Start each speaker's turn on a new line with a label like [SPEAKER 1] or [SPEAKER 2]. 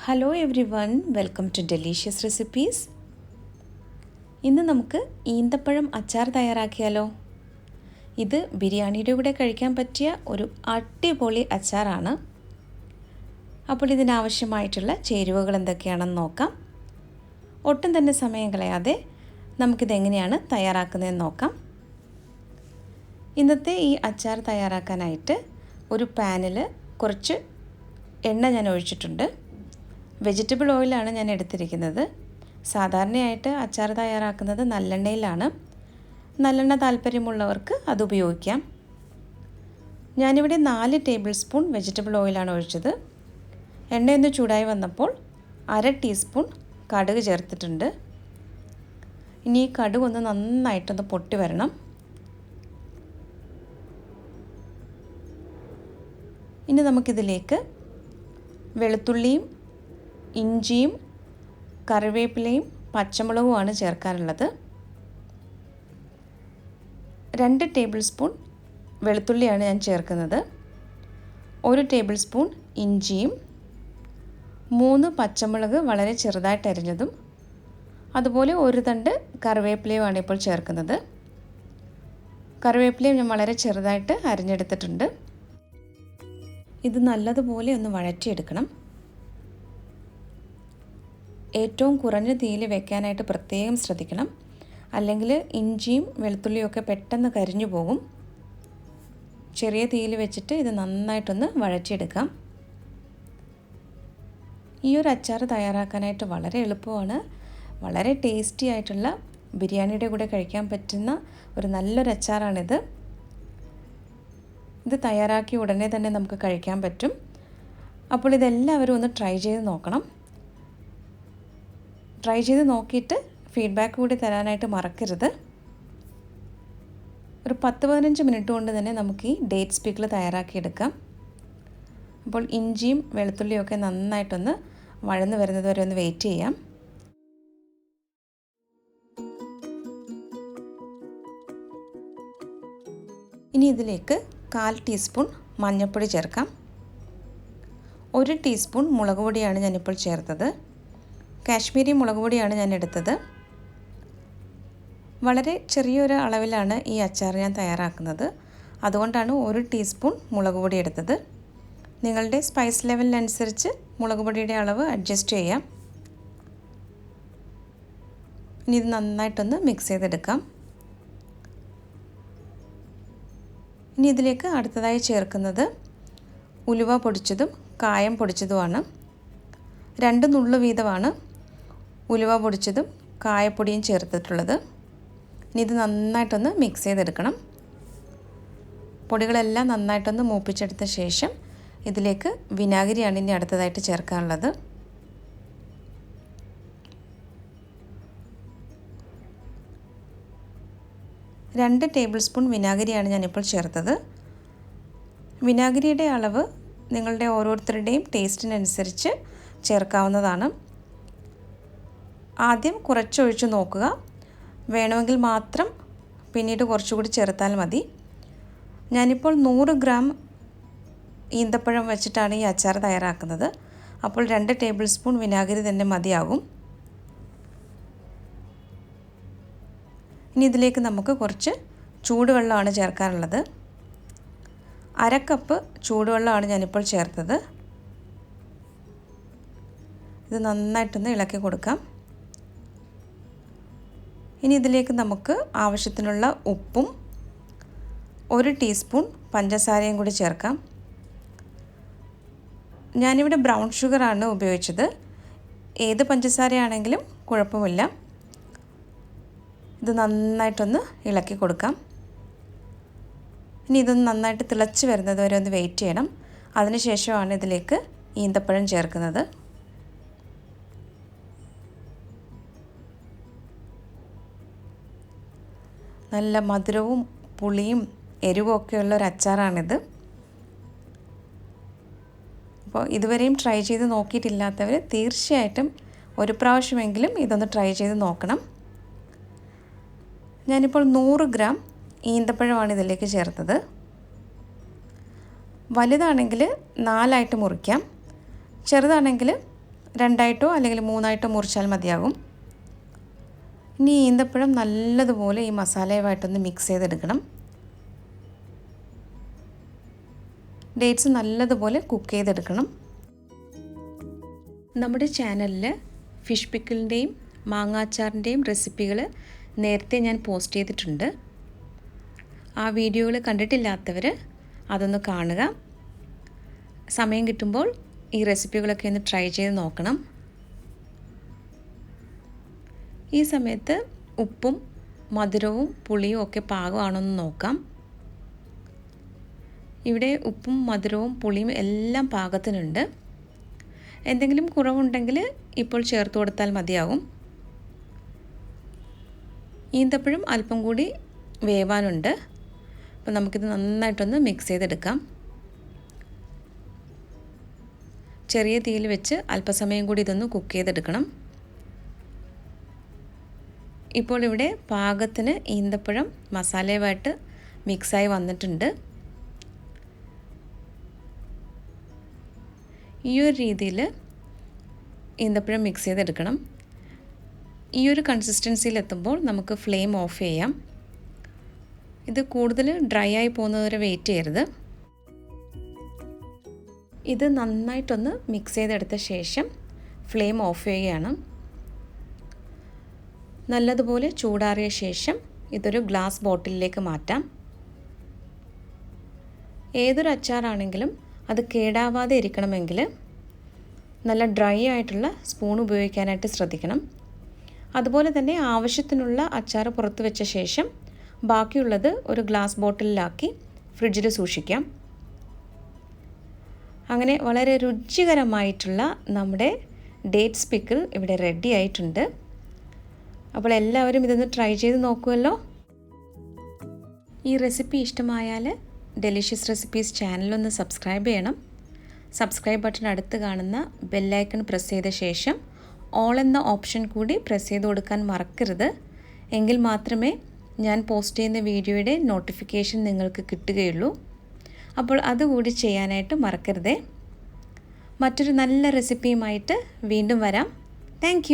[SPEAKER 1] Hello everyone, welcome to delicious recipes. ഇന്ന് നമുക്ക് ഈന്തപ്പഴം അച്ചാർ തയ്യാറാക്കിയാലോ. ഇത് ബിരിയാണിയുടെ കൂടെ കഴിക്കാൻ പറ്റിയ ഒരു അടിപൊളി അച്ചാറാണ്. അപ്പോൾ ഇതിനാവശ്യമായിട്ടുള്ള ചേരുവകൾ എന്തൊക്കെയാണെന്ന് നോക്കാം. ഒട്ടും തന്നെ സമയം കളയാതെ നമുക്കിതെങ്ങനെയാണ് തയ്യാറാക്കുന്നതെന്ന് നോക്കാം. ഇന്നത്തെ ഈ അച്ചാർ തയ്യാറാക്കാനായിട്ട് ഒരു പാനിൽ കുറച്ച് എണ്ണ ഞാൻ ഒഴിച്ചിട്ടുണ്ട്. വെജിറ്റബിൾ ഓയിലാണ് ഞാൻ എടുത്തിരിക്കുന്നത്. സാധാരണയായിട്ട് അച്ചാർ തയ്യാറാക്കുന്നത് നല്ലെണ്ണയിലാണ്. നല്ലെണ്ണ താല്പര്യമുള്ളവർക്ക് അത് ഉപയോഗിക്കാം. ഞാനിവിടെ 4 ടേബിൾ സ്പൂൺ വെജിറ്റബിൾ ഓയിലാണ് ഒഴിച്ചത്. എണ്ണയൊന്ന് ചൂടായി വന്നപ്പോൾ 1/2 ടീസ്പൂൺ കടുക് ചേർത്തിട്ടുണ്ട്. ഇനി ഈ കടുക് ഒന്ന് നന്നായിട്ടൊന്ന് പൊട്ടി വരണം. ഇനി നമുക്കിതിലേക്ക് വെളുത്തുള്ളിയും ഇഞ്ചിയും കറിവേപ്പിലയും പച്ചമുളകുമാണ് ചേർക്കാനുള്ളത്. 2 ടേബിൾ സ്പൂൺ വെളുത്തുള്ളിയാണ് ഞാൻ ചേർക്കുന്നത്. 1 ടേബിൾ സ്പൂൺ ഇഞ്ചിയും 3 പച്ചമുളക് വളരെ ചെറുതായിട്ട് അരിഞ്ഞതും അതുപോലെ 1 തണ്ട് കറിവേപ്പിലയുമാണ് ഇപ്പോൾ ചേർക്കുന്നത്. കറിവേപ്പിലയും ഞാൻ വളരെ ചെറുതായിട്ട് അരിഞ്ഞെടുത്തിട്ടുണ്ട്. ഇത് നല്ലതുപോലെ ഒന്ന് വഴറ്റിയെടുക്കണം. ഏറ്റവും കുറഞ്ഞ തീയിൽ വെക്കാനായിട്ട് പ്രത്യേകം ശ്രദ്ധിക്കണം. അല്ലെങ്കിൽ ഇഞ്ചിയും വെളുത്തുള്ളിയും ഒക്കെ പെട്ടെന്ന് കരിഞ്ഞു പോകും. ചെറിയ തീയിൽ വെച്ചിട്ട് ഇത് നന്നായിട്ടൊന്ന് വഴറ്റിയെടുക്കാം. ഈ ഒരു അച്ചാർ തയ്യാറാക്കാനായിട്ട് വളരെ എളുപ്പമാണ്. വളരെ ടേസ്റ്റി ആയിട്ടുള്ള ബിരിയാണിയുടെ കൂടെ കഴിക്കാൻ പറ്റുന്ന ഒരു നല്ലൊരു അച്ചാറാണിത്. ഇത് തയ്യാറാക്കി ഉടനെ തന്നെ നമുക്ക് കഴിക്കാൻ പറ്റും. അപ്പോൾ ഇതെല്ലാവരും ഒന്ന് ട്രൈ ചെയ്ത് നോക്കണം. ട്രൈ ചെയ്ത് നോക്കിയിട്ട് ഫീഡ്ബാക്ക് കൂടി തരാനായിട്ട് മറക്കരുത്. ഒരു 10-15 മിനിറ്റ് കൊണ്ട് തന്നെ നമുക്ക് ഈ ഡേറ്റ്സ് പിക്കിൾ തയ്യാറാക്കിയെടുക്കാം. അപ്പോൾ ഇഞ്ചിയും വെളുത്തുള്ളിയും ഒക്കെ നന്നായിട്ടൊന്ന് വഴന്ന് വരുന്നത് വരെ ഒന്ന് വെയിറ്റ് ചെയ്യാം. ഇനി ഇതിലേക്ക് 1/4 ടീസ്പൂൺ മഞ്ഞൾപ്പൊടി ചേർക്കാം. 1 ടീസ്പൂൺ മുളക് പൊടിയാണ് ഞാനിപ്പോൾ ചേർത്തത്. കാശ്മീരി മുളക് പൊടിയാണ് ഞാൻ എടുത്തത്. വളരെ ചെറിയൊരു അളവിലാണ് ഈ അച്ചാർ ഞാൻ തയ്യാറാക്കുന്നത്. അതുകൊണ്ടാണ് 1 ടീസ്പൂൺ മുളക് പൊടി എടുത്തത്. നിങ്ങളുടെ സ്പൈസ് ലെവലിനനുസരിച്ച് മുളക് പൊടിയുടെ അളവ് അഡ്ജസ്റ്റ് ചെയ്യാം. ഇനി ഇത് നന്നായിട്ടൊന്ന് മിക്സ് ചെയ്തെടുക്കാം. ഇനി ഇതിലേക്ക് അടുത്തതായി ചേർക്കുന്നത് ഉലുവ പൊടിച്ചതും കായം പൊടിച്ചതുമാണ്. 2 നുള്ളു വീതമാണ് ഉലുവ പൊടിച്ചതും കായപ്പൊടിയും ചേർത്തിട്ടുള്ളത്. ഇനി ഇത് നന്നായിട്ടൊന്ന് മിക്സ് ചെയ്തെടുക്കണം. പൊടികളെല്ലാം നന്നായിട്ടൊന്ന് മൂപ്പിച്ചെടുത്ത ശേഷം ഇതിലേക്ക് വിനാഗിരിയാണ് ഇനി അടുത്തതായിട്ട് ചേർക്കാനുള്ളത്. രണ്ട് ടേബിൾ സ്പൂൺ വിനാഗിരിയാണ് ഞാനിപ്പോൾ ചേർത്തത്. വിനാഗിരിയുടെ അളവ് നിങ്ങളുടെ ഓരോരുത്തരുടെയും ടേസ്റ്റിനനുസരിച്ച് ചേർക്കാവുന്നതാണ്. ആദ്യം കുറച്ചൊഴിച്ച് നോക്കുക. വേണമെങ്കിൽ മാത്രം പിന്നീട് കുറച്ചുകൂടി ചേർത്താൽ മതി. ഞാനിപ്പോൾ 100 ഗ്രാം ഈന്തപ്പഴം വെച്ചിട്ടാണ് ഈ അച്ചാർ തയ്യാറാക്കുന്നത്. അപ്പോൾ 2 ടേബിൾ സ്പൂൺ വിനാഗിരി തന്നെ മതിയാകും. ഇനി ഇതിലേക്ക് നമുക്ക് കുറച്ച് ചൂടുവെള്ളമാണ് ചേർക്കാനുള്ളത്. 1/2 കപ്പ് ചൂടുവെള്ളമാണ് ഞാനിപ്പോൾ ചേർത്തത്. ഇത് നന്നായിട്ടൊന്ന് ഇളക്കി കൊടുക്കാം. ഇനി ഇതിലേക്ക് നമുക്ക് ആവശ്യത്തിനുള്ള ഉപ്പും 1 ടീസ്പൂൺ പഞ്ചസാരയും കൂടി ചേർക്കാം. ഞാനിവിടെ ബ്രൗൺ ഷുഗറാണ് ഉപയോഗിച്ചത്. ഏത് പഞ്ചസാരയാണെങ്കിലും കുഴപ്പമില്ല. ഇത് നന്നായിട്ടൊന്ന് ഇളക്കി കൊടുക്കാം. ഇനി ഇതൊന്ന് നന്നായിട്ട് തിളച്ച് വരുന്നത് വരെ ഒന്ന് വെയിറ്റ് ചെയ്യണം. അതിനുശേഷമാണ് ഇതിലേക്ക് ഈന്തപ്പഴം ചേർക്കുന്നത്. നല്ല മധുരവും പുളിയും എരിവും ഒക്കെയുള്ള ഒരു അച്ചാറാണിത്. അപ്പോൾ ഇതുവരെയും ട്രൈ ചെയ്ത് നോക്കിയിട്ടില്ലാത്തവർ തീർച്ചയായിട്ടും ഒരു പ്രാവശ്യമെങ്കിലും ഇതൊന്ന് ട്രൈ ചെയ്ത് നോക്കണം. ഞാനിപ്പോൾ 100 ഗ്രാം ഈന്തപ്പഴമാണ് ഇതിലേക്ക് ചേർത്തത്. വലുതാണെങ്കിൽ 4 മുറിക്കാം. ചെറുതാണെങ്കിൽ രണ്ടായിട്ടോ അല്ലെങ്കിൽ മൂന്നായിട്ടോ മുറിച്ചാൽ മതിയാകും. ഇനി ഈന്തപ്പഴം നല്ലതുപോലെ ഈ മസാലയുമായിട്ടൊന്ന് മിക്സ് ചെയ്തെടുക്കണം. ഡേറ്റ്സ് നല്ലതുപോലെ കുക്ക് ചെയ്തെടുക്കണം. നമ്മുടെ ചാനലിൽ ഫിഷ് പിക്കിളിൻ്റെയും മാങ്ങാച്ചാറിൻ്റെയും റെസിപ്പികൾ നേരത്തെ ഞാൻ പോസ്റ്റ് ചെയ്തിട്ടുണ്ട്. ആ വീഡിയോകൾ കണ്ടിട്ടില്ലാത്തവർ അതൊന്ന് കാണുക. സമയം കിട്ടുമ്പോൾ ഈ റെസിപ്പികളൊക്കെ ഒന്ന് ട്രൈ ചെയ്ത് നോക്കണം. ഈ സമയത്ത് ഉപ്പും മധുരവും പുളിയും ഒക്കെ പാകമാണെന്ന് നോക്കാം. ഇവിടെ ഉപ്പും മധുരവും പുളിയും എല്ലാം പാകത്തിനുണ്ട്. എന്തെങ്കിലും കുറവുണ്ടെങ്കിൽ ഇപ്പോൾ ചേർത്ത് കൊടുത്താൽ മതിയാകും. ഈന്തപ്പഴം അല്പം കൂടി വേവാനുണ്ട്. അപ്പോൾ നമുക്കിത് നന്നായിട്ടൊന്ന് മിക്സ് ചെയ്തെടുക്കാം. ചെറിയ തീയിൽ വെച്ച് അല്പസമയം കൂടി ഇതൊന്ന് കുക്ക് ചെയ്തെടുക്കണം. ഇപ്പോൾ ഇവിടെ പാകത്തിന് ഈന്തപ്പഴം മസാലയുമായിട്ട് മിക്സായി വന്നിട്ടുണ്ട്. ഈ ഒരു രീതിയിൽ ഈന്തപ്പഴം മിക്സ് ചെയ്തെടുക്കണം. ഈ ഒരു കൺസിസ്റ്റൻസിയിലെത്തുമ്പോൾ നമുക്ക് ഫ്ലെയിം ഓഫ് ചെയ്യാം. ഇത് കൂടുതൽ ഡ്രൈ ആയി പോകുന്നതുവരെ വെയിറ്റ് ചെയ്യരുത്. ഇത് നന്നായിട്ടൊന്ന് മിക്സ് ചെയ്തെടുത്ത ശേഷം ഫ്ലെയിം ഓഫ് ചെയ്യുകയാണ്. നല്ലതുപോലെ ചൂടാറിയ ശേഷം ഇതൊരു ഗ്ലാസ് ബോട്ടിലിലേക്ക് മാറ്റാം. ഏതൊരു അച്ചാറാണെങ്കിലും അത് കേടാവാതെ ഇരിക്കണമെങ്കിൽ നല്ല ഡ്രൈ ആയിട്ടുള്ള സ്പൂൺ ഉപയോഗിക്കാനായിട്ട് ശ്രദ്ധിക്കണം. അതുപോലെ തന്നെ ആവശ്യത്തിനുള്ള അച്ചാർ പുറത്ത് വെച്ച ശേഷം ബാക്കിയുള്ളത് ഒരു ഗ്ലാസ് ബോട്ടിലാക്കി ഫ്രിഡ്ജിൽ സൂക്ഷിക്കാം. അങ്ങനെ വളരെ രുചികരമായിട്ടുള്ള നമ്മുടെ ഡേറ്റ്സ് പിക്കിൾ ഇവിടെ റെഡി ആയിട്ടുണ്ട്. അപ്പോൾ എല്ലാവരും ഇതൊന്ന് ട്രൈ ചെയ്ത് നോക്കുമല്ലോ. ഈ റെസിപ്പി ഇഷ്ടമായാൽ ഡെലിഷ്യസ് റെസിപ്പീസ് ചാനലൊന്ന് സബ്സ്ക്രൈബ് ചെയ്യണം. സബ്സ്ക്രൈബ് ബട്ടൺ അടുത്ത് കാണുന്ന ബെല്ലൈക്കൺ പ്രസ് ചെയ്ത ശേഷം ഓൾ എന്ന ഓപ്ഷൻ കൂടി പ്രസ് ചെയ്ത് കൊടുക്കാൻ മറക്കരുത്. എങ്കിൽ മാത്രമേ ഞാൻ പോസ്റ്റ് ചെയ്യുന്ന വീഡിയോയുടെ നോട്ടിഫിക്കേഷൻ നിങ്ങൾക്ക് കിട്ടുകയുള്ളൂ. അപ്പോൾ അതുകൂടി ചെയ്യാനായിട്ട് മറക്കരുതേ. മറ്റൊരു നല്ല റെസിപ്പിയുമായിട്ട് വീണ്ടും വരാം. താങ്ക്